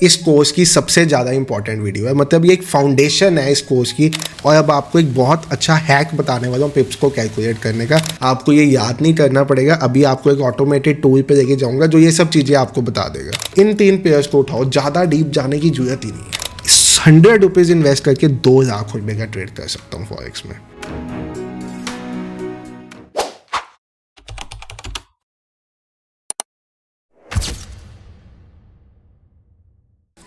इस कोर्स की सबसे ज़्यादा इंपॉर्टेंट वीडियो है। मतलब ये एक फाउंडेशन है इस कोर्स की। और अब आपको एक बहुत अच्छा हैक बताने वाला हूँ पिप्स को कैलकुलेट करने का। आपको ये याद नहीं करना पड़ेगा। अभी आपको एक ऑटोमेटेड टूल पे लेके जाऊंगा जो ये सब चीज़ें आपको बता देगा। इन 3 पेयर्स को उठाओ, ज़्यादा डीप जाने की जरूरत ही नहीं है। 100 रुपीज़ इन्वेस्ट करके 2 लाख रुपये का ट्रेड कर सकता हूँ फॉरेक्स में।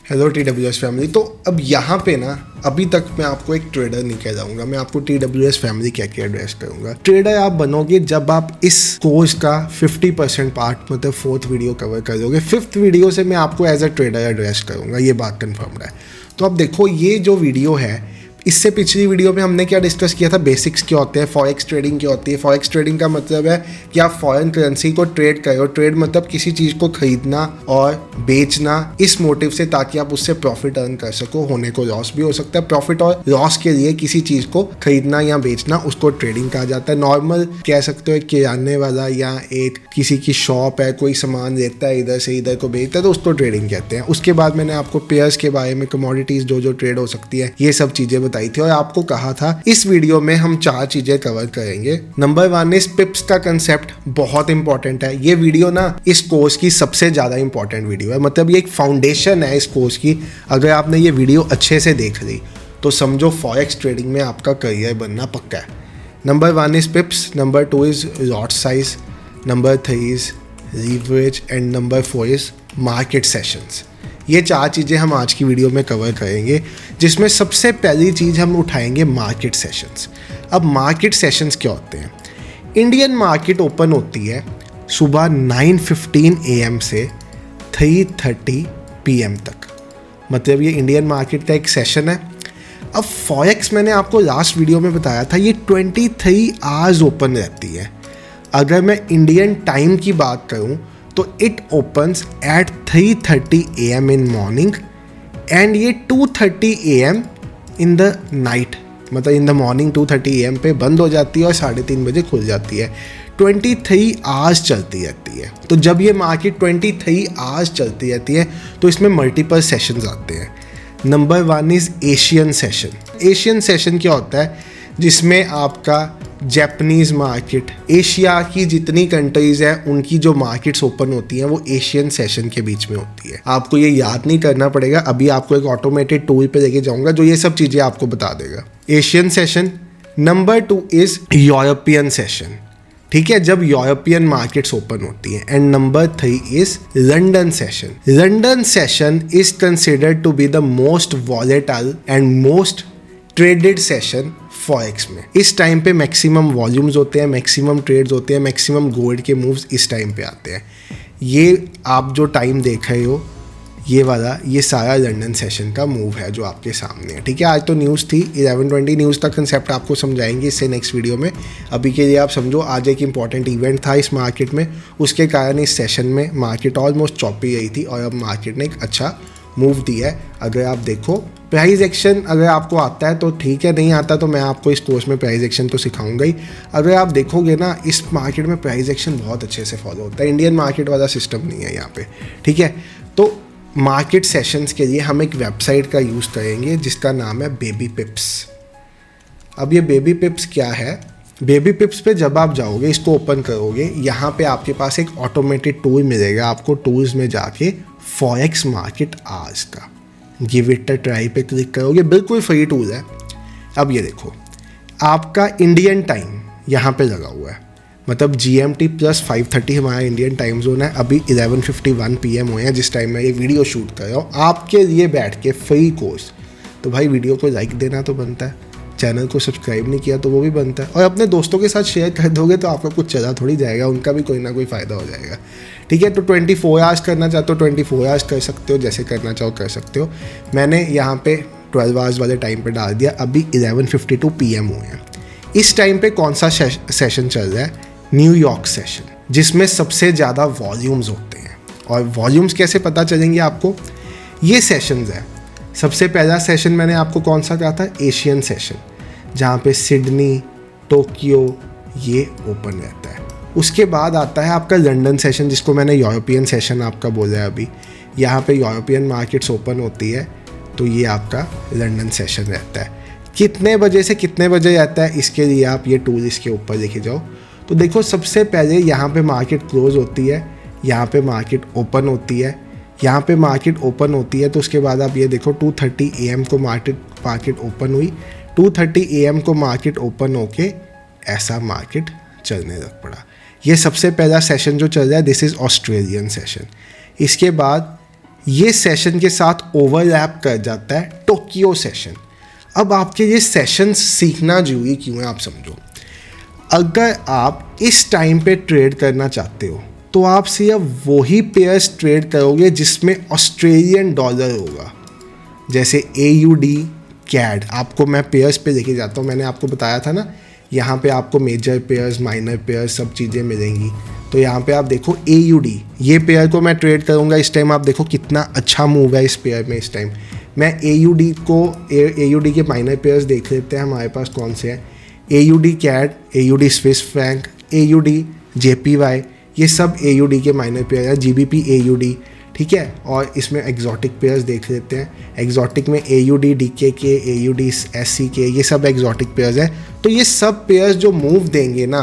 Hello TWS family. तो अब यहाँ पे ना अभी तक मैं आपको एक ट्रेडर नहीं कह जाऊँगा, मैं आपको TWS फैमिली कह के एड्रेस करूँगा। ट्रेडर आप बनोगे जब आप इस कोर्स का 50% पार्ट मतलब 4th वीडियो कवर कर दोगे। 5th वीडियो से मैं आपको एज अ ट्रेडर एड्रेस करूँगा, ये बात कन्फर्म्ड है। तो अब देखो ये जो वीडियो है, इससे पिछली वीडियो में हमने क्या डिस्कस किया था, बेसिक्स क्या होते हैं, फॉरेक्स ट्रेडिंग क्या होती है। फॉरेक्स ट्रेडिंग का मतलब है कि आप फॉरेन करेंसी को ट्रेड करो। ट्रेड मतलब किसी चीज़ को खरीदना और बेचना इस मोटिव से ताकि आप उससे प्रॉफिट अर्न कर सको। होने को लॉस भी हो सकता है। प्रॉफिट और लॉस के लिए किसी चीज़ को खरीदना या बेचना उसको ट्रेडिंग कहा जाता है। नॉर्मल कह सकते हो किराने वाला या एक किसी की शॉप है, कोई सामान लेता है इधर से इधर को बेचता है तो उसको ट्रेडिंग कहते हैं। उसके बाद मैंने आपको पेयर्स के बारे में, कमोडिटीज जो ट्रेड हो सकती है, ये सब चीज़ें बताई थी। और आपको कहा था इस वीडियो में हम 4 चीजें कवर करेंगे। नंबर 1 इस पिप्स का कंसेप्ट बहुत इंपॉर्टेंट है। ये वीडियो ना इस कोर्स की सबसे ज्यादा इंपॉर्टेंट वीडियो है। मतलब ये एक फाउंडेशन है इस कोर्स की। अगर आपने ये वीडियो अच्छे से देख ली तो समझो फॉरेक्स ट्रेडिंग में आपका करियर बनना पक्का है। Number 1 is पिप्स, number 2 is lot size, number 3 is leverage and number 4 is market sessions. ये 4 चीज़ें हम आज की वीडियो में कवर करेंगे, जिसमें सबसे पहली चीज़ हम उठाएंगे मार्केट सेशंस। अब मार्केट सेशंस क्या होते हैं? इंडियन मार्केट ओपन होती है सुबह 9:15 AM से 3:30 PM तक। मतलब ये इंडियन मार्केट का एक सेशन है। अब फॉरेक्स मैंने आपको लास्ट वीडियो में बताया था ये 23 आवर्स ओपन रहती है। अगर मैं इंडियन टाइम की बात करूँ तो it opens eight 3:30 AM in morning and ये 2:30 AM इन द नाइट। मतलब इन द मॉर्निंग 2:30 AM पे बंद हो जाती है और 3:30 बजे खुल जाती है। 23 आवर्स चलती रहती है। तो जब ये मार्केट 23 आवर्स चलती रहती है तो इसमें मल्टीपल सेशंस आते हैं। Number 1 is Asian session. Asian session क्या होता है? जिसमें आपका जापानीज़ मार्केट, एशिया की जितनी कंट्रीज़ हैं उनकी जो मार्केट्स ओपन होती हैं वो एशियन सेशन के बीच में होती है। आपको ये याद नहीं करना पड़ेगा। अभी आपको एक ऑटोमेटेड टूल पे लेके जाऊंगा जो ये सब चीज़ें आपको बता देगा। Asian session. Number 2 is European session. ठीक है, जब यूरोपियन मार्केट्स ओपन होती हैं। And number 3 is London session. London session is considered to be the most volatile and most traded session forex में। इस टाइम पे मैक्सिमम वॉल्यूम्स होते हैं, मैक्सिमम ट्रेड्स होते हैं, मैक्सिमम गोल्ड के मूव्स इस टाइम पे आते हैं। ये आप जो टाइम देख रहे हो ये वाला, ये सारा लंदन सेशन का मूव है जो आपके सामने है। ठीक है, आज तो न्यूज़ थी 11:20 न्यूज़ का कंसेप्ट आपको समझाएंगे इससे नेक्स्ट वीडियो में। अभी के लिए आप समझो आज एक इंपॉर्टेंट इवेंट था इस मार्केट में, उसके कारण इस सेशन में मार्केट ऑलमोस्ट चौपी गई थी और अब मार्केट ने एक अच्छा मूव दिया है। अगर आप देखो प्राइस एक्शन अगर आपको आता है तो ठीक है, नहीं आता तो मैं आपको इस कोर्स में प्राइस एक्शन तो सिखाऊंगा ही। अगर आप देखोगे ना इस मार्केट में प्राइस एक्शन बहुत अच्छे से फॉलो होता है। इंडियन मार्केट वाला सिस्टम नहीं है यहाँ पे। ठीक है, तो मार्केट सेशंस के लिए हम एक वेबसाइट का यूज़ करेंगे जिसका नाम है बेबी पिप्स। अब ये बेबी पिप्स क्या है? बेबी पिप्स पे जब आप जाओगे, इसको ओपन करोगे, यहाँ पे आपके पास एक ऑटोमेटेड टूल मिलेगा। आपको टूल्स में जाके फॉरेक्स मार्केट आज का गिव इट अ ट्राई पे क्लिक करोगे, बिल्कुल फ्री टूल है। अब ये देखो आपका इंडियन टाइम यहाँ पे लगा हुआ है। मतलब GMT + 5:30 हमारा इंडियन टाइम जोन है। अभी 11:51 PM हुए हैं जिस टाइम मैं ये वीडियो शूट कर रहा हूँ आपके लिए बैठ के फ्री कोर्स। तो भाई वीडियो को लाइक देना तो बनता है, चैनल को सब्सक्राइब नहीं किया तो वो भी बनता है, और अपने दोस्तों के साथ शेयर कर दोगे तो आपका कुछ चला थोड़ी जाएगा, उनका भी कोई ना कोई फ़ायदा हो जाएगा। ठीक है, तो 24 आवर्स करना चाहते हो 24 आवर्स कर सकते हो, जैसे करना चाहो कर सकते हो। मैंने यहाँ पे 12 आवर्स वाले टाइम पे डाल दिया। अभी 11:52 PM हुए हैं। इस टाइम पे कौन सा सेशन चल रहा है? न्यूयॉर्क सेशन, जिसमें सबसे ज़्यादा वॉल्यूम्स होते हैं। और वॉल्यूम्स कैसे पता चलेंगे आपको? ये सेशंस है। सबसे पहला सेशन मैंने आपको कौन सा कहा था? एशियन सेशन, जहाँ पे सिडनी, टोक्यो ये ओपन रहता है। उसके बाद आता है आपका लंदन सेशन, जिसको मैंने यूरोपियन सेशन आपका बोला है अभी। यहाँ पे यूरोपियन मार्केट्स ओपन होती है, तो ये आपका लंदन सेशन रहता है। कितने बजे से कितने बजे रहता है, इसके लिए आप ये टूल इसके ऊपर देखे जाओ। तो देखो सबसे पहले यहाँ पे मार्केट क्लोज होती है, यहाँ पे मार्केट ओपन होती है, यहाँ पे मार्केट ओपन होती है। तो उसके बाद आप ये देखो 2:30 AM को मार्केट ओपन हुई, 2:30 AM को मार्केट ओपन होके ऐसा मार्केट चलने लग पड़ा। ये सबसे पहला सेशन जो चल रहा है, दिस इज़ ऑस्ट्रेलियन सेशन। इसके बाद ये सेशन के साथ ओवरलैप कर जाता है टोक्यो सेशन। अब आपके ये सेशंस सीखना जरूरी क्यों है, आप समझो। अगर आप इस टाइम पे ट्रेड करना चाहते हो तो आप सिर्फ वही पेयर्स ट्रेड करोगे जिसमें ऑस्ट्रेलियन डॉलर होगा, जैसे AUD CAD। आपको मैं पेयर्स पे लेके जाता हूँ, मैंने आपको बताया था ना, यहाँ पे आपको मेजर पेयर्स, माइनर पेयर्स सब चीज़ें मिलेंगी। तो यहाँ पे आप देखो AUD, ये पेयर को मैं ट्रेड करूँगा इस टाइम। आप देखो कितना अच्छा मूव है इस पेयर में इस टाइम। मैं AUD के माइनर पेयर्स देख लेते हैं हमारे पास कौन से हैं। AUD CAD, AUD Swiss franc, AUD JPY, ये सब AUD के माइनर पेयर है। GBP AUD, ठीक है। और इसमें एग्जॉटिक पेयर्स देख लेते हैं। एग्जॉटिक में AUD DKK, AUD SCK, ये सब एग्जॉटिक पेयर्स है। तो ये सब पेयर्स जो मूव देंगे ना,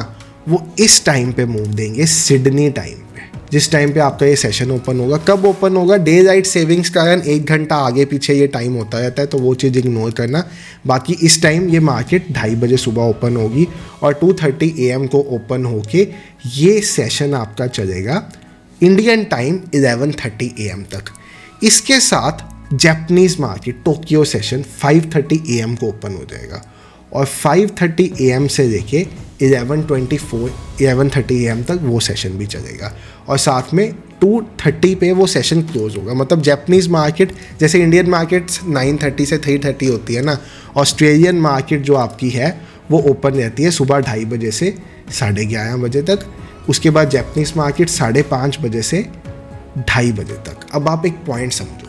वो इस टाइम पे मूव देंगे, सिडनी टाइम पे, जिस टाइम पे आपका ये सेशन ओपन होगा। कब ओपन होगा, डे लाइट सेविंग्स कारण 1 घंटा आगे पीछे ये टाइम होता रहता है, तो वो चीज़ इग्नोर करना। बाकी इस टाइम ये मार्केट 2:30 बजे सुबह ओपन होगी और 2:30 AM को ओपन होके ये सेशन आपका चलेगा इंडियन टाइम 11:30 AM तक। इसके साथ Japanese market Tokyo session 5:30 AM को ओपन हो जाएगा और 5:30 AM से लेके 11:30 AM तक वो सेशन भी चलेगा और साथ में 2:30 पे वो सेशन क्लोज होगा। मतलब जापानीज़ मार्केट, जैसे इंडियन मार्केट 9:30 से 3:30 होती है ना, ऑस्ट्रेलियन मार्केट जो आपकी है वो ओपन रहती है सुबह 2:30 बजे से 11:30 बजे तक। उसके बाद जापानीज़ मार्केट 5:30 बजे से 2:30 बजे तक। अब आप एक पॉइंट समझो,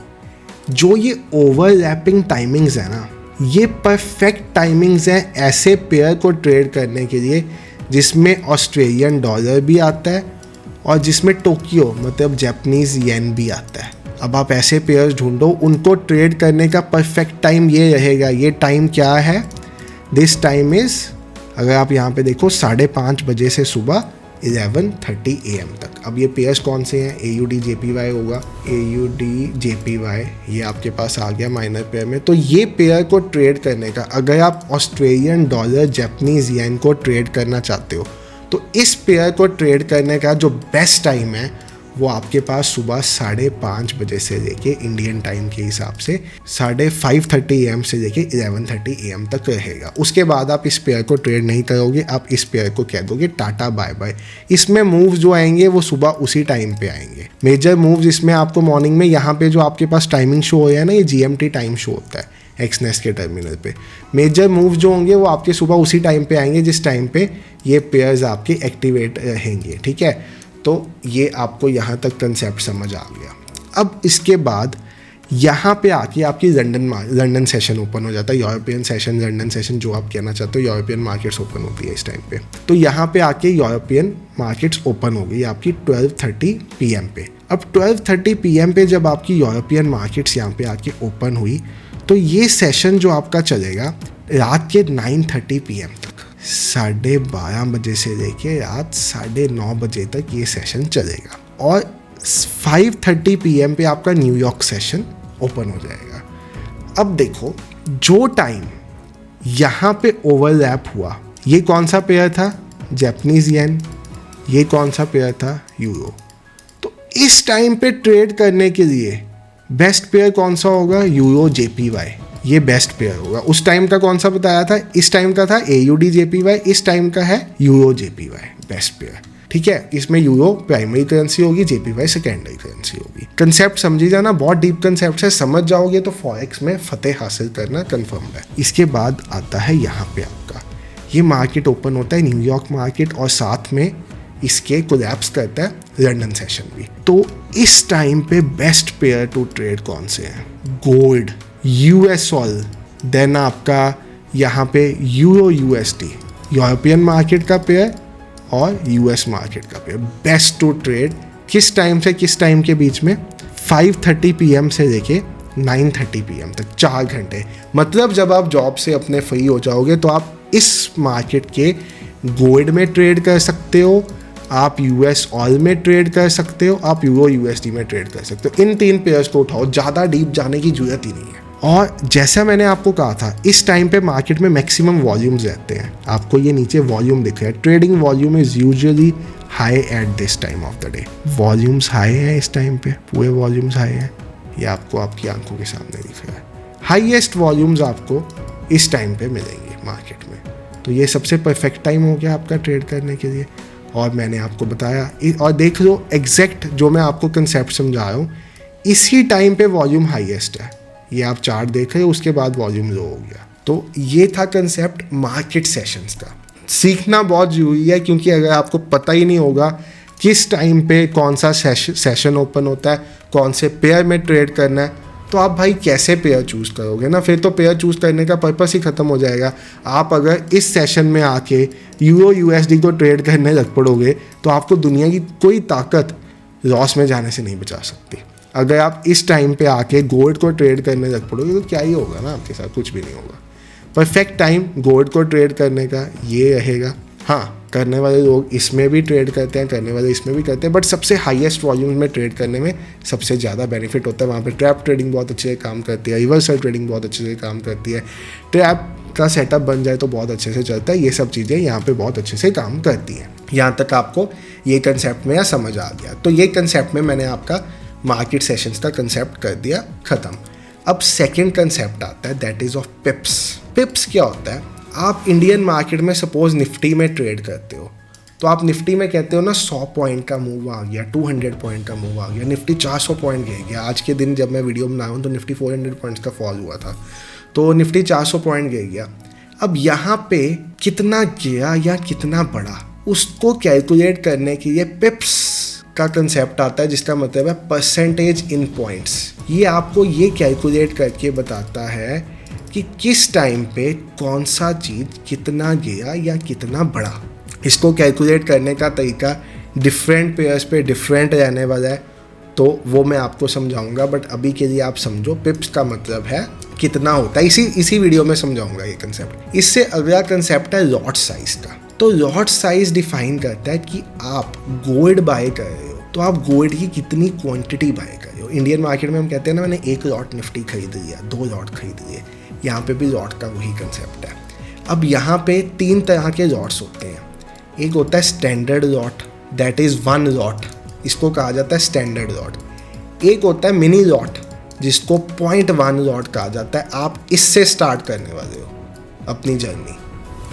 जो ये ओवरलैपिंग टाइमिंग्स है ना, ये परफेक्ट टाइमिंग्स हैं ऐसे पेयर को ट्रेड करने के लिए जिसमें ऑस्ट्रेलियन डॉलर भी आता है और जिसमें टोक्यो मतलब जापानीज़ येन भी आता है। अब आप ऐसे पेयर्स ढूंढो, उनको ट्रेड करने का परफेक्ट टाइम ये रहेगा। ये टाइम क्या है, दिस टाइम इज़, अगर आप यहाँ पे देखो 5:30 बजे से सुबह 11:30 AM तक। अब ये पेयर्स कौन से हैं, AUD JPY होगा, AUD JPY ये आपके पास आ गया माइनर पेयर में। तो ये पेयर को ट्रेड करने का, अगर आप ऑस्ट्रेलियन डॉलर जापानीज़ येन को ट्रेड करना चाहते हो, तो इस पेयर को ट्रेड करने का जो बेस्ट टाइम है वो आपके पास सुबह 5:30 बजे से लेके इंडियन टाइम के हिसाब से 5:30 AM से लेके 11:30 AM तक रहेगा। उसके बाद आप इस पेयर को ट्रेड नहीं करोगे, आप इस पेयर को कह दोगे टाटा बाय बाय। इसमें मूव्स जो आएंगे वो सुबह उसी टाइम पे आएंगे। मेजर मूव्स इसमें आपको मॉर्निंग में, यहाँ पे जो आपके पास टाइमिंग शो हो रहा है ना, ये GMT टाइम शो होता है एक्सनेस के टर्मिनल पे। मेजर मूव जो होंगे वो आपके सुबह उसी टाइम पे आएंगे जिस टाइम पे ये पेयर्स आपके एक्टिवेट रहेंगे, ठीक है। तो ये आपको यहाँ तक कंसेप्ट समझ आ गया। अब इसके बाद यहाँ पे आके आपकी लंदन सेशन ओपन हो जाता है, यूरोपियन सेशन, लंदन सेशन जो आप कहना चाहते हो। यूरोपियन मार्केट्स ओपन होती है इस टाइम पे। तो यहाँ पे आके यूरोपियन मार्केट्स ओपन हो गई आपकी 12:30 PM पे। अब 12:30 PM पे जब आपकी यूरोपियन मार्केट्स यहाँ पे आके ओपन हुई, तो ये सेशन जो आपका चलेगा रात के 9:30 PM तक, 12:30 बजे से लेके रात 9:30 बजे तक ये सेशन चलेगा और 5:30 PM पे आपका न्यूयॉर्क सेशन ओपन हो जाएगा। अब देखो, जो टाइम यहाँ पे ओवरलैप हुआ, ये कौन सा पेयर था, जापानीज़ येन, ये कौन सा पेयर था, यूरो। तो इस टाइम पे ट्रेड करने के लिए बेस्ट पेयर कौन सा होगा, यूरो JPY, ये बेस्ट पेयर होगा। उस टाइम का कौन सा बताया था, इस टाइम का था AUD JPY, इस टाइम का है यूरो JPY बेस्ट पेयर, ठीक है। इसमें यूरो प्राइमरी करेंसी होगी, JPY सेकेंडरी करेंसी होगी। कंसेप्ट समझी जाना, बहुत डीप कंसेप्ट है, समझ जाओगे तो फॉरेक्स में फतेह हासिल करना कन्फर्म है। इसके बाद आता है यहाँ पे आपका ये मार्केट ओपन होता है न्यूयॉर्क मार्केट और साथ में इसके कोलैप्स करता है लंदन सेशन भी। तो इस टाइम पे बेस्ट पेयर टू ट्रेड कौन से हैं, गोल्ड, US ऑयल, देन आपका यहाँ पे यूरो USD, यूरोपियन मार्केट का पेयर और US मार्केट का पेयर। बेस्ट टू ट्रेड किस टाइम से किस टाइम के बीच में, 5:30 PM से लेके 9:30 PM तक 4 घंटे। मतलब जब आप जॉब से अपने फ्री हो जाओगे तो आप इस मार्केट के गोल्ड में ट्रेड कर सकते हो, आप यूएस ऑयल में ट्रेड कर सकते हो, आप यूरो यूएसडी में ट्रेड कर सकते हो। इन 3 पेयर्स को उठाओ, ज़्यादा डीप जाने की जरूरत ही नहीं है। और जैसा मैंने आपको कहा था, इस टाइम पे मार्केट में मैक्सिमम वॉल्यूम्स रहते हैं। आपको ये नीचे वॉल्यूम दिख रहा है, trading volume is usually high at this time of the day. Volumes high हैं इस टाइम पे, पूरे वॉल्यूम्स हाई हैं। ये आपको आपकी आंखों के सामने दिख रहा है। हाईएस्ट वॉल्यूम्स आपको इस टाइम पे मिलेंगे मार्केट में। तो ये सबसे परफेक्ट टाइम हो गया आपका ट्रेड करने के लिए। और मैंने आपको बताया, और देख लो एग्जैक्ट जो मैं आपको कंसेप्ट समझा रहा हूँ, इसी टाइम पे वॉल्यूम हाईएस्ट है। ये आप चार्ट देख रहे हो, उसके बाद वॉल्यूम लो हो गया। तो ये था कंसेप्ट मार्केट सेशंस का। सीखना बहुत ज़रूरी है, क्योंकि अगर आपको पता ही नहीं होगा किस टाइम पे कौन सा सेशन ओपन होता है, कौन से पेयर में ट्रेड करना है, तो आप भाई कैसे पेयर चूज़ करोगे ना। फिर तो पेयर चूज़ करने का पर्पस ही ख़त्म हो जाएगा। आप अगर इस सेशन में आके यूरो यूएसडी को ट्रेड करने लग पड़ोगे तो आपको दुनिया की कोई ताकत लॉस में जाने से नहीं बचा सकती। अगर आप इस टाइम पे आके गोल्ड को ट्रेड करने लग पड़ोगे तो क्या ही होगा ना, आपके साथ कुछ भी नहीं होगा। परफेक्ट टाइम गोल्ड को ट्रेड करने का ये रहेगा। हाँ, करने वाले लोग इसमें भी ट्रेड करते हैं, करने वाले इसमें भी करते हैं, बट सबसे हाईएस्ट वॉल्यूम में ट्रेड करने में सबसे ज़्यादा बेनिफिट होता है। वहाँ पे ट्रैप ट्रेडिंग बहुत अच्छे से काम करती है, रिवर्सल ट्रेडिंग बहुत अच्छे से काम करती है, ट्रैप का सेटअप बन जाए तो बहुत अच्छे से चलता है। ये सब चीज़ें यहाँ पे बहुत अच्छे से काम करती हैं। यहाँ तक आपको ये कंसेप्ट में समझ आ गया। तो ये कंसेप्ट में मैंने आपका मार्केट सेशंस का कंसेप्ट कर दिया ख़त्म। अब सेकेंड कंसेप्ट आता है, दैट इज़ ऑफ पिप्स। पिप्स क्या होता है? आप इंडियन मार्केट में सपोज निफ्टी में ट्रेड करते हो, तो आप निफ्टी में कहते हो ना 100 पॉइंट का मूव आ गया, 200 पॉइंट का मूव आ गया, निफ्टी 400 पॉइंट गिर गया। आज के दिन जब मैं वीडियो बना रहा हूँ तो निफ्टी 400 पॉइंट्स का फॉल हुआ था, तो निफ्टी 400 पॉइंट गिर गया। अब यहाँ पे कितना गिरा या कितना बढ़ा, उसको कैलकुलेट करने के लिए पिप्स का कंसेप्ट आता है, जिसका मतलब है परसेंटेज इन पॉइंट्स। ये आपको ये कैलकुलेट करके बताता है कि किस टाइम पे कौन सा चीज़ कितना गिरा या कितना बढ़ा। इसको कैलकुलेट करने का तरीका डिफरेंट पेयर्स पे डिफरेंट रहने वाला है, तो वो मैं आपको समझाऊंगा, बट अभी के लिए आप समझो पिप्स का मतलब है कितना होता है। इसी वीडियो में समझाऊंगा ये कंसेप्ट। इससे अगला कंसेप्ट है लॉट साइज का। तो लॉट साइज डिफाइन करता है कि आप गोल्ड बाय कर रहे हो तो आप गोल्ड की कितनी क्वांटिटी बाय कर रहे हो। इंडियन मार्केट में हम कहते हैं ना, मैंने 1 लॉट निफ्टी खरीद लिया, 2 लॉट खरीद लिए। यहाँ पे भी लॉट का वही कंसेप्ट है। अब यहाँ पे 3 तरह के लॉट्स होते हैं। एक होता है standard lot, that is 1 lot, इसको कहा जाता है स्टैंडर्ड लॉट। एक होता है मिनी लॉट, जिसको 0.1 लॉट कहा जाता है, आप इससे स्टार्ट करने वाले हो अपनी जर्नी।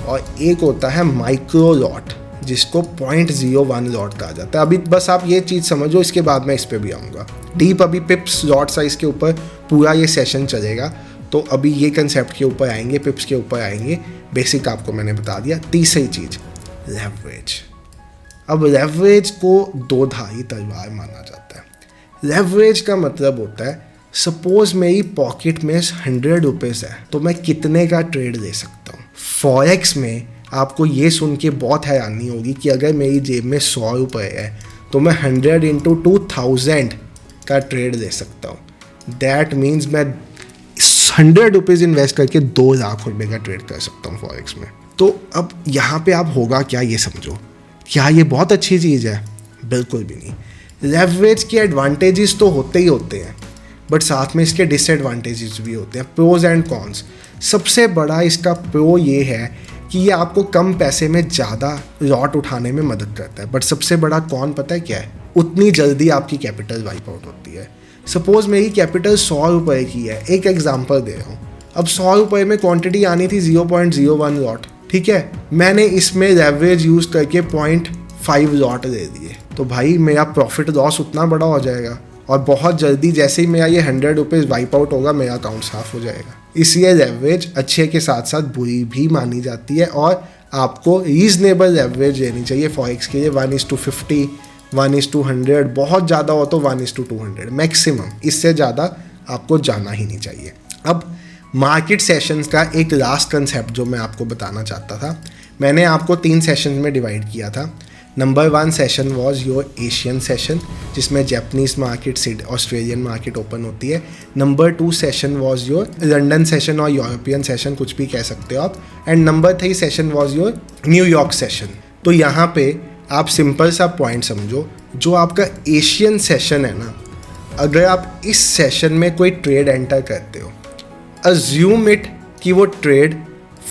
और एक होता है माइक्रो लॉट, जिसको 0.01 लॉट कहा जाता है। अभी बस आप ये चीज़ समझो, इसके बाद मैं इस पर भी आऊँगा डीप। अभी पिप्स लॉट साइज के ऊपर पूरा ये सेशन चलेगा, तो अभी ये कंसेप्ट के ऊपर आएंगे, पिप्स के ऊपर आएंगे। बेसिक आपको मैंने बता दिया। तीसरी चीज़ लेवरेज। अब लेवरेज को 2 धारी तलवार माना जाता है। लेवरेज का मतलब होता है, सपोज मेरी पॉकेट में 100 रुपीज़ है तो मैं कितने का ट्रेड ले सकता हूँ। फॉरेक्स में आपको ये सुन के बहुत हैरानी होगी कि अगर मेरी जेब में 100 रुपये है तो मैं 100 × 2000 का ट्रेड ले सकता हूँ। दैट मीन्स मैं 100 रुपीज़ इन्वेस्ट करके 2 लाख रुपए का ट्रेड कर सकता हूँ फॉरेक्स में। तो अब यहाँ पे आप होगा क्या, ये समझो। क्या ये बहुत अच्छी चीज़ है? बिल्कुल भी नहीं। लेवरेज के एडवांटेजेस तो होते ही होते हैं, बट साथ में इसके डिसएडवांटेजेस भी होते हैं, प्रोज एंड कॉन्स। सबसे बड़ा इसका प्रो ये है कि ये आपको कम पैसे में ज़्यादा लॉट उठाने में मदद करता है, बट सबसे बड़ा कॉन पता है क्या है? उतनी जल्दी आपकी कैपिटल वाइप आउट होती है। सपोज मेरी कैपिटल 100 रुपये की है, एक एग्जांपल दे रहा हूँ। अब 100 रुपये में क्वांटिटी आनी थी 0.01 लॉट, ठीक है। मैंने इसमें लेवरेज यूज़ करके 0.5 लॉट दे दिए, तो भाई मेरा प्रॉफिट लॉस उतना बड़ा हो जाएगा, और बहुत जल्दी जैसे ही मेरा ये 100 रुपीज़ वाइप आउट होगा, मेरा अकाउंट साफ हो जाएगा। इसलिए लेवरेज अच्छे के साथ साथ बुरी भी मानी जाती है, और आपको रीजनेबल लेवरेज लेनी चाहिए फॉरेक्स के लिए। 1:50, 1:100, बहुत ज़्यादा हो तो 1:200 मैक्सिमम, इससे ज़्यादा आपको जाना ही नहीं चाहिए। अब मार्केट सेशंस का एक लास्ट कंसेप्ट जो मैं आपको बताना चाहता था, मैंने आपको 3 सेशंस में डिवाइड किया था। Number 1 session was your Asian session, जिसमें Japanese market, Australian market open होती है। Number 2 session was your London session और यूरोपियन सेशन, कुछ भी कह सकते हो आप। And number 3 session was your New York session. तो यहाँ पे आप सिंपल सा पॉइंट समझो, जो आपका एशियन सेशन है ना, अगर आप इस सेशन में कोई ट्रेड एंटर करते हो, अज्यूम इट कि वो ट्रेड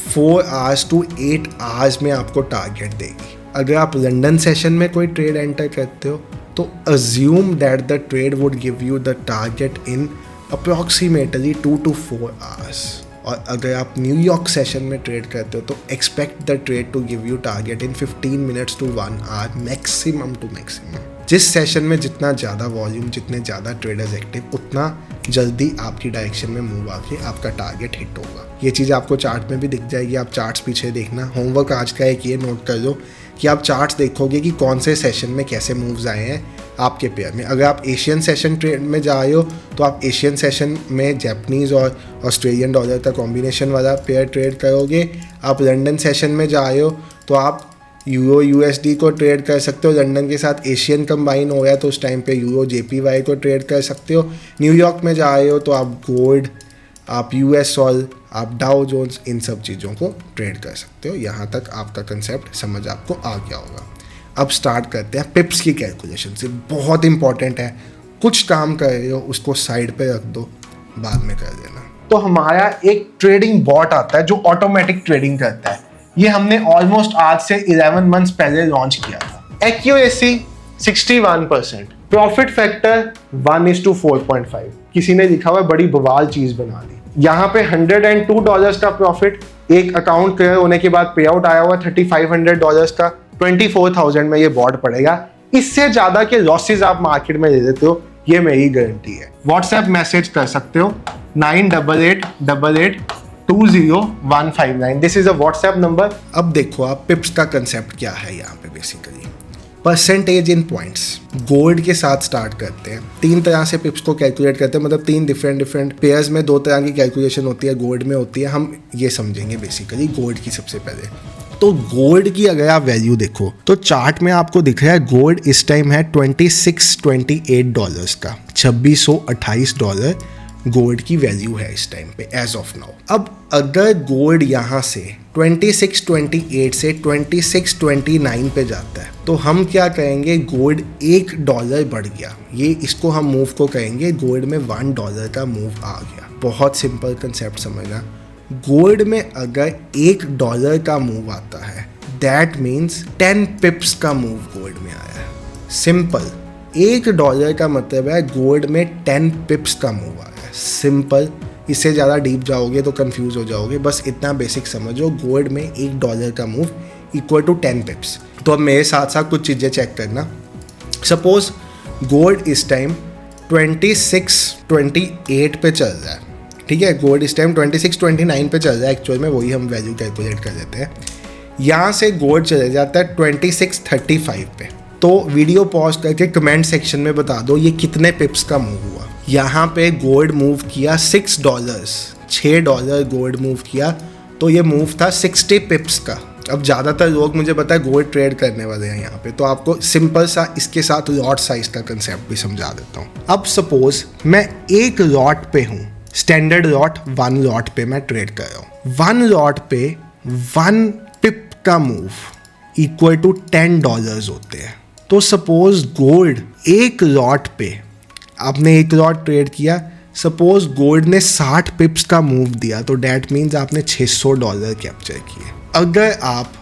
4 आवर्स to 8 आवर्स में आपको टारगेट देगी। अगर आप लंदन सेशन में कोई ट्रेड एंटर करते हो तो assume that the trade would give you the target in approximately 2 to 4 hours. और अगर आप न्यूयॉर्क सेशन में ट्रेड करते हो तो expect the trade to give you target in 15 minutes to 1 hour, maximum to maximum. जिस सेशन में जितना ज़्यादा वॉल्यूम, जितने ज़्यादा ट्रेडर्स एक्टिव, उतना जल्दी आपकी डायरेक्शन में मूव आके आपका टारगेट हिट होगा। ये चीज़ आपको चार्ट में भी दिख जाएगी, आप चार्ट्स पीछे देखना। होमवर्क आज का एक ये नोट कर लो कि आप चार्ट्स देखोगे कि कौन से सेशन में कैसे मूव्स आए हैं आपके पेयर में। अगर आप एशियन सेशन ट्रेड में जा रहे हो तो आप एशियन सेशन में जापानीज़ और ऑस्ट्रेलियन डॉलर का कॉम्बिनेशन वाला पेयर ट्रेड करोगे। आप लंदन सेशन में जा रहे हो तो आप यूरो यूएसडी को ट्रेड कर सकते हो। लंदन के साथ एशियन कंबाइन हो गया तो उस टाइम पे यूरो जेपीवाई को ट्रेड कर सकते हो। न्यूयॉर्क में जा रहे हो तो आप गोल्ड, आप यूएस सॉल, आप डाउ जोन्स, इन सब चीज़ों को ट्रेड कर सकते हो। यहाँ तक आपका कंसेप्ट समझ आपको आ गया होगा। अब स्टार्ट करते हैं पिप्स की कैलकुलेशन से। बहुत इंपॉर्टेंट है, कुछ काम कर रहे हो उसको साइड पे रख दो, बाद में कर देना। तो हमारा एक ट्रेडिंग बॉट आता है जो ऑटोमेटिक ट्रेडिंग करता है। ये हमने ऑलमोस्ट आज से 11 मंथ्स पहले लॉन्च किया था। Accuracy 61%, profit factor 1:4.5। किसी ने लिखा हुआ बड़ी बवाल चीज बना दी। यहाँ पे $102 का प्रॉफिट, एक अकाउंट क्लियर होने के बाद पे आउट आया हुआ $3,500 का, 24,000 में ये बॉट पड़ेगा। इससे ज्यादा के लॉसेस आप मार्केट में ले लेते हो, ये मेरी गारंटी है। व्हाट्सएप मैसेज कर सकते हो 9888220159। This is a WhatsApp number. अब देखो आप पिप्स का कंसेप्ट क्या है यहाँ पे। Basically percentage in points. Gold के साथ स्टार्ट करते हैं। 3 तरह से पिप्स को कैलकुलेट करते हैं, मतलब 3 डिफरेंट पेयर्स में 2 तरह की कैलकुलेशन होती है, गोल्ड में होती है। हम ये समझेंगे बेसिकली गोल्ड की सबसे पहले। तो गोल्ड की अगर आप वैल्यू देखो तो चार्ट में आपको दिख रहा है गोल्ड इस टाइम है $2628 का, $2628 गोल्ड की वैल्यू है इस टाइम पे एज ऑफ नाउ। अब अगर गोल्ड यहाँ से 2628 से 2629 पे जाता है तो हम क्या करेंगे, गोल्ड $1 बढ़ गया, ये इसको हम मूव को कहेंगे गोल्ड में $1 का मूव आ गया। बहुत सिंपल कंसेप्ट समझना, गोल्ड में अगर $1 का मूव आता है दैट मीन्स 10 पिप्स का मूव गोल्ड में आया है। सिंपल, $1 का मतलब है गोल्ड में 10 पिप्स का मूव आया है। सिंपल, इससे ज़्यादा डीप जाओगे तो कंफ्यूज हो जाओगे। बस इतना बेसिक समझो, गोल्ड में $1 का मूव इक्वल टू 10 पिप्स। तो अब मेरे साथ साथ कुछ चीज़ें चेक करना। सपोज गोल्ड इस टाइम 2628 पे चल रहा है, ठीक है। गोल्ड इस टाइम 2629 पे चल रहा है एक्चुअल में, वही हम वैल्यू कैलकुलेट कर देते हैं। यहाँ से गोल्ड चले जाता है 2635 पे। तो वीडियो पॉज करके कमेंट सेक्शन में बता दो ये कितने पिप्स का मूव हुआ। यहाँ पे गोल्ड मूव किया $6 गोल्ड मूव किया, तो ये मूव था 60 पिप्स का। अब ज़्यादातर लोग मुझे पता है गोल्ड ट्रेड करने वाले हैं यहाँ पे, तो आपको सिंपल सा इसके साथ लॉट साइज का कंसेप्ट भी समझा देता हूँ। अब सपोज मैं एक लॉट पे हूँ, स्टैंडर्ड लॉट 1 लॉट पे मैं ट्रेड कर रहा हूँ। 1 लॉट पे 1 पिप का मूव इक्वल टू $10 होते हैं। तो सपोज गोल्ड एक लॉट पे, आपने एक लॉट ट्रेड किया, सपोज गोल्ड ने 60 पिप्स का मूव दिया तो डैट मीन्स आपने $600 कैप्चर किए। अगर आप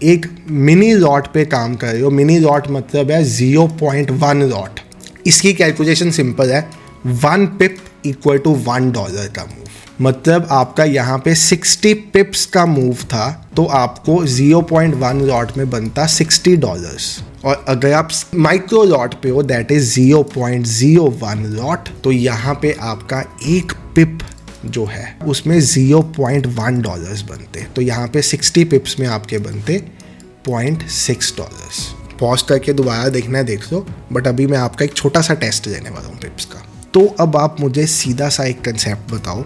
एक मिनी लॉट पे काम कर रहे हो, मिनी लॉट मतलब है 0.1 लॉट, इसकी कैलकुलेशन सिंपल है, 1 पिप इक्वल टू $1 का मूव। मतलब आपका यहाँ पे 60 पिप्स का मूव था तो आपको 0.1 लॉट में बनता $60। और अगर आप माइक्रो लॉट पे हो दैट इज 0.01 लॉट, तो यहाँ पे आपका एक पिप जो है उसमें $0.1 बनते। तो यहाँ पे 60 पिप्स में आपके बनते $0.6। पॉज करके दोबारा देखना है देख लो, बट अभी मैं आपका एक छोटा सा टेस्ट लेने वाला हूँ पिप्स का। तो अब आप मुझे सीधा सा एक कंसेप्ट बताओ,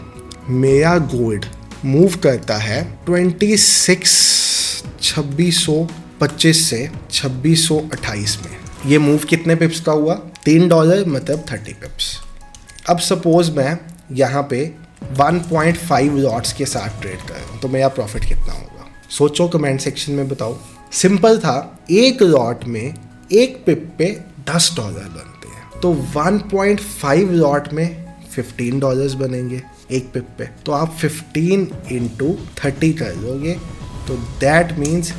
मेरा गोल्ड मूव करता है 2600 25 से 2628 में। ये मूव कितने पिप्स का हुआ? $3 मतलब 30 पिप्स। अब सपोज मैं यहाँ पे 1.5 लॉट्स के साथ ट्रेड कर रहा हूँ, तो मेरा प्रॉफिट कितना होगा? सोचो, कमेंट सेक्शन में बताओ। सिंपल था, एक लॉट में एक पिप पे $10 बनते हैं, तो 1.5 लॉट में $15 बनेंगे एक पिप पे। तो आप 15 × 30 कर लोगे, तो दैट मीन्स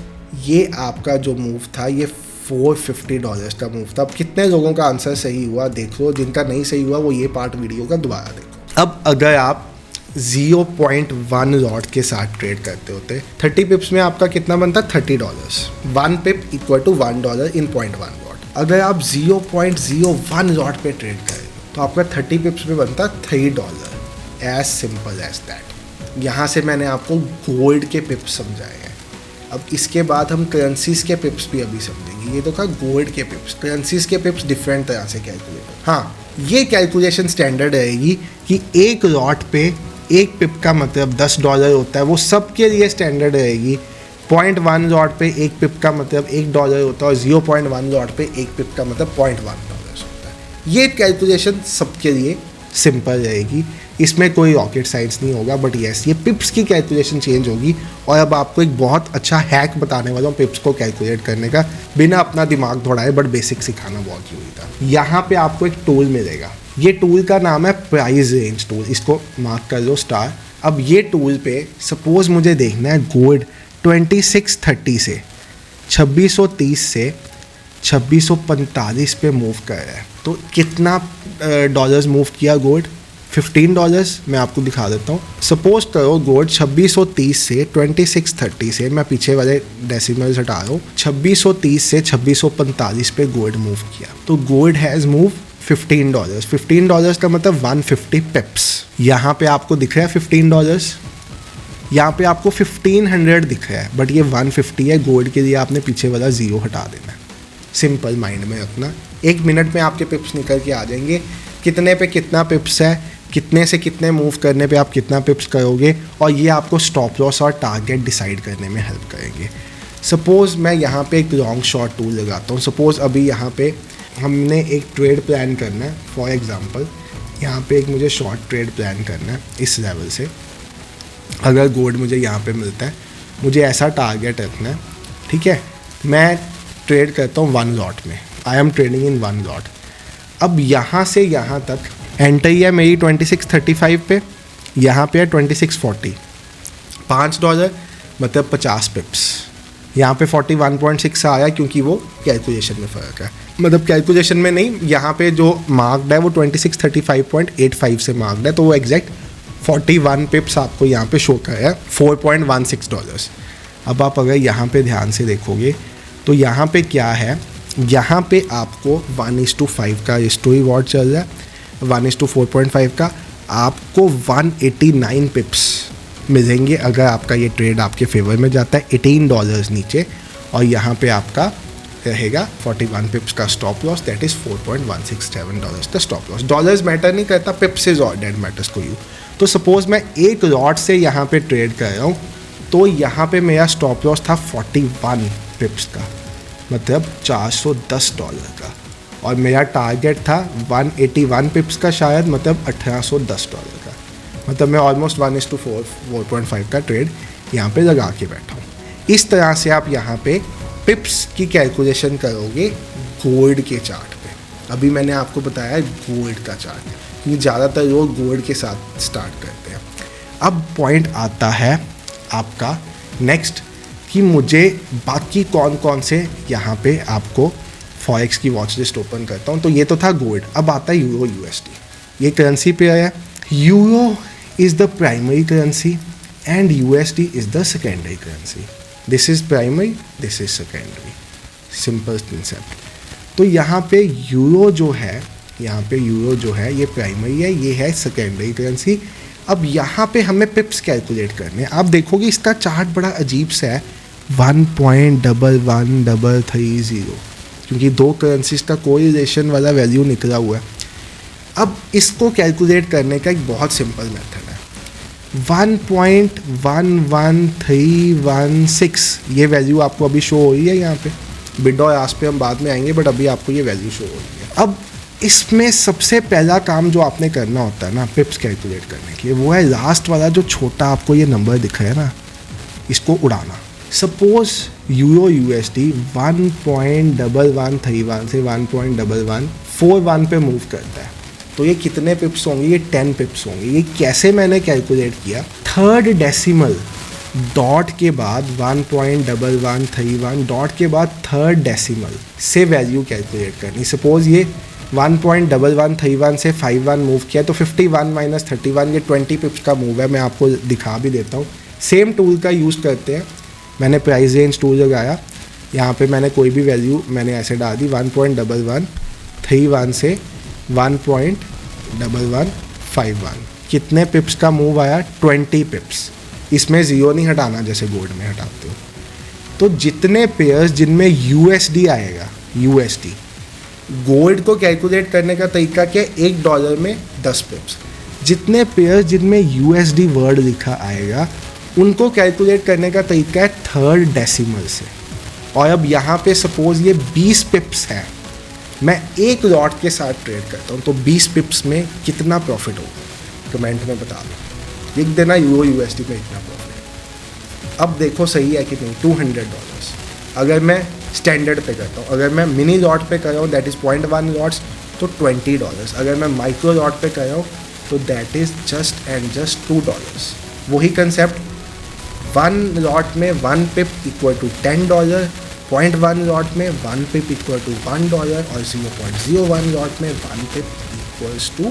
ये आपका जो मूव था ये $450 का मूव था। अब कितने लोगों का आंसर सही हुआ देख लो, जिनका नहीं सही हुआ वो ये पार्ट वीडियो का दोबारा देखो। अब अगर आप 0.1 लॉट के साथ ट्रेड करते होते, 30 पिप्स में आपका कितना बनता? $30। 1 पिप इक्वल टू $1 इन 0.1 लॉट। अगर आप 0.01 लॉट पे ट्रेड करें तो आपका 30 पिप्स में बनता $3। As simple as that. यहाँ से मैंने आपको गोल्ड के पिप्स समझाए हैं। अब इसके बाद हम करेंसीज के पिप्स भी अभी समझेंगे। ये तो था गोल्ड के पिप्स। करेंसीज के पिप्स डिफरेंट तरह से कैलकुलेट। हाँ, ये कैलकुलेशन स्टैंडर्ड रहेगी कि एक लॉट पे एक पिप का मतलब $10 होता है, वो सबके लिए स्टैंडर्ड रहेगी। 0.1 लॉट पे एक पिप का मतलब $1 होता है और 0.1 लॉट पे एक पिप का मतलब $0.1 होता है। ये कैलकुलेशन सबके लिए सिंपल रहेगी, इसमें कोई रॉकेट साइंस नहीं होगा। बट येस, ये पिप्स की कैलकुलेशन चेंज होगी। और अब आपको एक बहुत अच्छा हैक बताने वाला हूँ पिप्स को कैलकुलेट करने का, बिना अपना दिमाग दौड़ाए, बट बेसिक सिखाना बहुत जरूरी था। यहाँ पे आपको एक टूल मिलेगा, ये टूल का नाम है प्राइस रेंज टूल। इसको मार्क कर लो स्टार। अब ये टूल पे सपोज मुझे देखना है गोल्ड 2630 से 2630 से 2645 पे मूव कर रहा है, तो कितना डॉलर्स मूव किया गोल्ड? $15। मैं आपको दिखा देता हूँ। सपोज करो गोल्ड 2630 से 2630 से, मैं पीछे वाले डेसिमल्स हटा रहा हूँ, 2630 से 2645 पे गोल्ड मूव किया, तो गोल्ड हैज़ मूव $15। $15 का मतलब 150 पिप्स। यहाँ पे आपको दिख रहा है $15, यहाँ पे आपको 1500 दिख रहा है, बट ये 150 है। गोल्ड के लिए आपने पीछे वाला 0 हटा देना है। सिंपल माइंड में रखना। 1 मिनट में आपके पिप्स निकल के आ जाएंगे, कितने पे कितना पिप्स है, कितने से कितने मूव करने पे आप कितना पिप्स करोगे, और ये आपको स्टॉप लॉस और टारगेट डिसाइड करने में हेल्प करेंगे। सपोज़ मैं यहाँ पे एक लॉन्ग शॉट टूल लगाता हूँ। सपोज़ अभी यहाँ पे हमने एक ट्रेड प्लान करना है। फॉर एग्जांपल यहाँ पे एक मुझे शॉर्ट ट्रेड प्लान करना है इस लेवल से। अगर गोल्ड मुझे यहाँ पे मिलता है, मुझे ऐसा टारगेट रखना है, ठीक है। मैं ट्रेड करता हूँ 1 लॉट में, I am trading in 1 lot. अब यहाँ से यहाँ तक एंट्री है मेरी 2635 पे, यहाँ पे है 2640, $5 मतलब 50 पिप्स। यहाँ पे 41.6 आया क्योंकि वो कैलकुलेशन में फ़र्क है, मतलब कैलकुलेशन में नहीं, यहाँ पे जो मार्क्ड है वो 2635.85 से मार्क्ड है, तो वो एग्जैक्ट 41 पिप्स आपको यहाँ पे शो कर रहा है, $4.16। अब आप अगर यहाँ पे ध्यान से देखोगे तो यहाँ पे क्या है, यहाँ पे आपको 1:5 का रेशियो रिवॉर्ड चल रहा है, 1:4.5 का। आपको 189 पिप्स मिलेंगे अगर आपका ये ट्रेड आपके फेवर में जाता है, $18 नीचे, और यहाँ पे आपका रहेगा 41 पिप्स का स्टॉप लॉस, दैट इज़ $4.167 का स्टॉप लॉस। डॉलर्स मैटर नहीं करता, pips is all that matters to you. तो सपोज मैं एक लॉट से यहाँ पे ट्रेड कर रहा हूँ, तो यहाँ पे मेरा स्टॉप लॉस था 41 पिप्स का, मतलब $410 का, और मेरा टारगेट था 181 पिप्स का शायद, मतलब $1810 का। मतलब मैं ऑलमोस्ट 1:4.5 का ट्रेड यहाँ पे लगा के बैठा हूँ। इस तरह से आप यहाँ पे पिप्स की कैलकुलेशन करोगे गोल्ड के चार्ट पे। अभी मैंने आपको बताया गोल्ड का चार्ट, क्योंकि ज़्यादातर लोग गोल्ड के साथ स्टार्ट करते हैं। अब पॉइंट आता है आपका नेक्स्ट कि मुझे बाकी कौन कौन से यहाँ पे आपको फॉरेक्स की वॉच लिस्ट ओपन करता हूँ। तो ये तो था गोल्ड। अब आता है यूरो USD। ये करेंसी पेयर है। Euro is the primary currency and USD is the secondary currency. This is primary, this is secondary, simple concept. तो यहाँ पे यूरो जो है, यहाँ पे यूरो जो है ये प्राइमरी है, ये है सेकेंडरी करेंसी। अब यहाँ पे हमें पिप्स कैलकुलेट करने हैं। आप देखोगे इसका चार्ट बड़ा अजीब सा है, 1.11330, क्योंकि दो करेंसीज का कोरिलेशन वाला वैल्यू निकला हुआ है। अब इसको कैलकुलेट करने का एक बहुत सिंपल मेथड है। 1.11316 ये वैल्यू आपको अभी शो हो रही है यहाँ पे। बिड और आस्क पे हम बाद में आएंगे, बट अभी आपको ये वैल्यू शो हो रही है। अब इसमें सबसे पहला काम जो आपने करना होता है ना पिप्स कैलकुलेट करने के लिए, वो है लास्ट वाला जो छोटा आपको ये नंबर दिख रहा है ना, इसको उड़ाना। सपोज यूरो यूएसडी 1.1131 से 1.1141 पे मूव करता है, तो ये कितने पिप्स होंगे? ये 10 पिप्स होंगे। ये कैसे मैंने कैलकुलेट किया? थर्ड डेसिमल डॉट के बाद 1.1131 डॉट के बाद थर्ड डेसिमल से वैल्यू कैलकुलेट करनी। सपोज ये 1.1131 से 51 मूव किया, तो 51 माइनस 31 ये 20 पिप्स का मूव है। मैं आपको दिखा भी देता हूँ। सेम टूल का यूज़ करते हैं। मैंने प्राइस रेंज टूल लगाया, यहाँ पे मैंने कोई भी वैल्यू मैंने ऐसे डाल दी 1.1131 से 1.1151। कितने पिप्स का मूव आया? 20 पिप्स। इसमें ज़ीरो नहीं हटाना जैसे गोल्ड में हटाते हो। तो जितने पेयर्स जिनमें यूएसडी आएगा, यूएसडी, गोल्ड को कैलकुलेट करने का तरीका क्या है? $1 में 10 पिप्स। जितने पेयर्स जिनमें यूएसडी वर्ड लिखा आएगा उनको कैलकुलेट करने का तरीका है थर्ड डेसिमल से। और अब यहाँ पे सपोज ये 20 पिप्स है, मैं एक लॉट के साथ ट्रेड करता हूँ, तो 20 पिप्स में कितना प्रॉफिट होगा? कमेंट में बता दो, लिख देना यूरो यूएसडी में इतना प्रॉफिट। अब देखो सही है कि नहीं? $200 अगर मैं स्टैंडर्ड पे करता हूँ। अगर मैं मिनी लॉट पे कर रहा हूँ दैट इज़ 0.1 लॉट्स, तो $20। अगर मैं माइक्रो लॉट पे कर रहा हूँ तो that is just and just $2। वही कंसेप्ट, 1 लॉट में 1 पिप इक्वल टू $10, 0.1 लॉट में 1 पिप इक्वल टू $1 और 0.01 लॉट में 1 pip equals to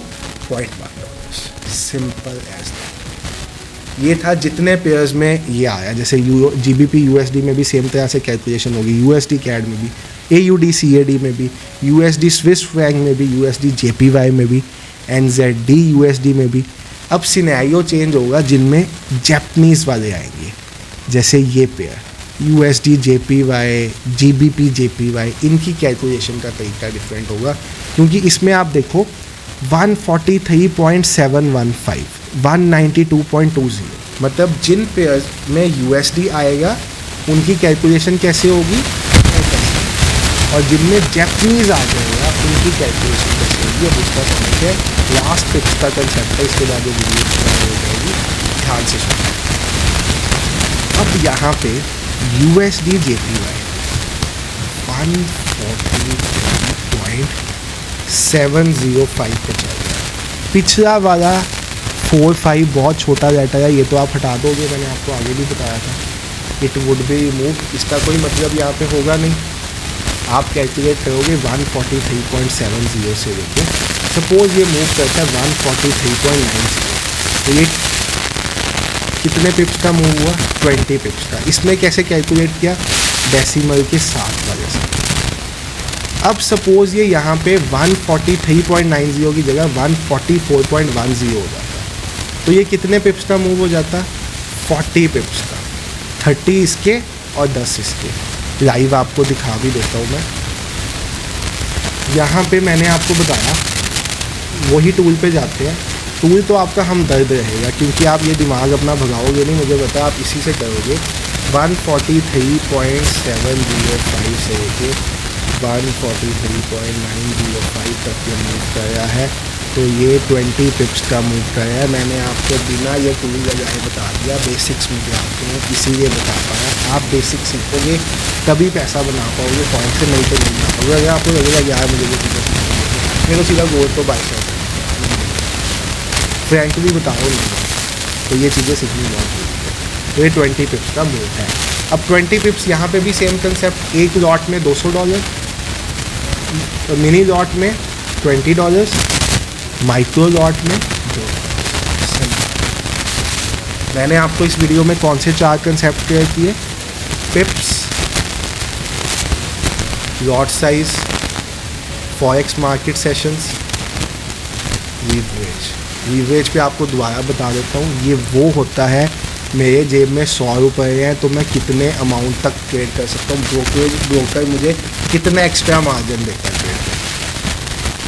$0.1। Simple as that. ये था जितने पेयर्स में ये आया। जैसे यूरो जीबीपी यूएसडी में भी सेम तरह से कैलकुलेशन होगी, यूएसडी कैड में भी, एयूडी सीएडी में भी, यूएसडी स्विस फ्रैंक में भी, यूएसडी जेपीवाई में भी, एनजेडी यूएसडी में भी। अब सिनेरियो चेंज होगा जिनमें जैपनीज़ वाले आएंगे। जैसे ये pair USD JPY, GBP JPY, इनकी कैलकुलेशन का तरीका डिफरेंट होगा, क्योंकि इसमें आप देखो 143.715, 192.20, मतलब जिन पेयर्स में यूएसडी आएगा उनकी कैलकुलेशन कैसे होगी, और जिनमें जैपनीज़ आ जाएगा उनकी कैलकुलेशन कैसे होगी। अब उसका समझते हैं। लास्ट पिप्स का कंसेप्ट है, इसके बाद वो वीडियो हो जाएगी, ध्यान से सुनो। अब यहाँ पे यूएसडी जेपीवाई 143.705 पे चल रहा है। पिछला वाला 4-5 बहुत छोटा डाटा है, ये तो आप हटा दोगे, मैंने आपको आगे भी बताया था। इट वुड बी रिमूव, इसका कोई मतलब यहाँ पे होगा नहीं। आप कैलकुलेट करोगे 143.70 से लेके, सपोज ये मूव करता है 143.90, तो ये कितने पिप्स का मूव हुआ? 20 पिप्स का। इसमें कैसे कैलकुलेट किया? डेसिमल के साथ वाले से। अब सपोज ये यहाँ पे 143.90 की जगह 144.10 हो जाता, तो ये कितने पिप्स का मूव हो जाता? 40 पिप्स का। 30 इसके और 10 इसके। लाइव आपको दिखा भी देता हूँ मैं। यहाँ पे मैंने आपको बताया, वही टूल पे जाते हैं। टूल तो आपका हमदर्द रहेगा, क्योंकि आप ये दिमाग अपना भगाओगे नहीं, मुझे पता है आप इसी से करोगे। 143.705 से लेके 143.905 तक ये मूव कर रहा है, तो ये 20 पिप्स का मूव कर रहा है। मैंने आपको बिना ये टूल लगाए बता दिया, बेसिक्स मुझे आते हैं इसीलिए बता पाया। आप बेसिक सीखोगे तभी पैसा बना पाओगे, पॉइंट से नहीं तो नहीं बना पाओगे। अगर आपको लगेगा यार मुझे ये चीज़ें मेरे को सीधा गोल्ड तो बाय कर फ्रैंक भी बताओ नहीं, तो ये चीज़ें सीखनी बहुत जरूरी है। तो ये 20 पिप्स का मूव है। अब 20 पिप्स यहाँ पे भी सेम कंसेप्ट, एक लॉट में $200, मिनी लॉट में $20, माइक्रो लॉट में $2। मैंने आपको इस वीडियो में कौन से 4 कंसेप्ट क्लियर किए? पिप्स, lot size, forex market sessions, leverage. Leverage पे आपको दोबारा बता देता हूँ, ये वो होता है मेरे जेब में 100 रुपये हैं तो मैं कितने अमाउंट तक ट्रेड कर सकता हूँ, ब्रोकर मुझे कितना एक्स्ट्रा मार्जिन देता है ट्रेड।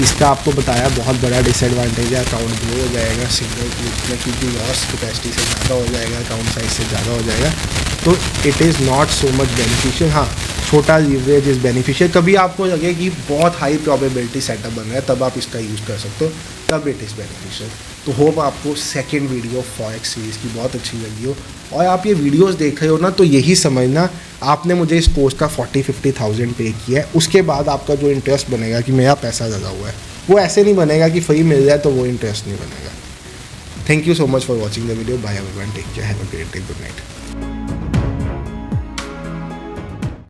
इसका आपको बताया बहुत बड़ा डिसएडवांटेज है, अकाउंट ग्रो हो जाएगा सिंगल क्लिक में, क्योंकि लॉस कैपेसिटी से ज़्यादा हो जाएगा, अकाउंट साइज से ज़्यादा हो जाएगा। तो it is not so much beneficial. हाँ, छोटा लीवरेज इज़ बेनिफिशियल। कभी आपको लगे कि बहुत हाई प्रोबेबिलिटी सेटअप बन रहा है, तब आप इसका यूज़ कर सकते हो, तब इट इज़ बेनिफिशियल। तो होप आपको सेकेंड वीडियो फॉरेक्स सीरीज़ की बहुत अच्छी लगी हो, और आप ये वीडियोस देख रहे हो ना, तो यही समझना आपने मुझे इस कोर्स का 40-50,000 पे किया है। उसके बाद आपका जो इंटरेस्ट बनेगा कि मेरा पैसा लगा हुआ है, वो ऐसे नहीं बनेगा कि फ्री मिल जाए तो वो इंटरेस्ट नहीं बनेगा। Thank you so much for watching the video. Bye everyone, take care, have a great day, good night.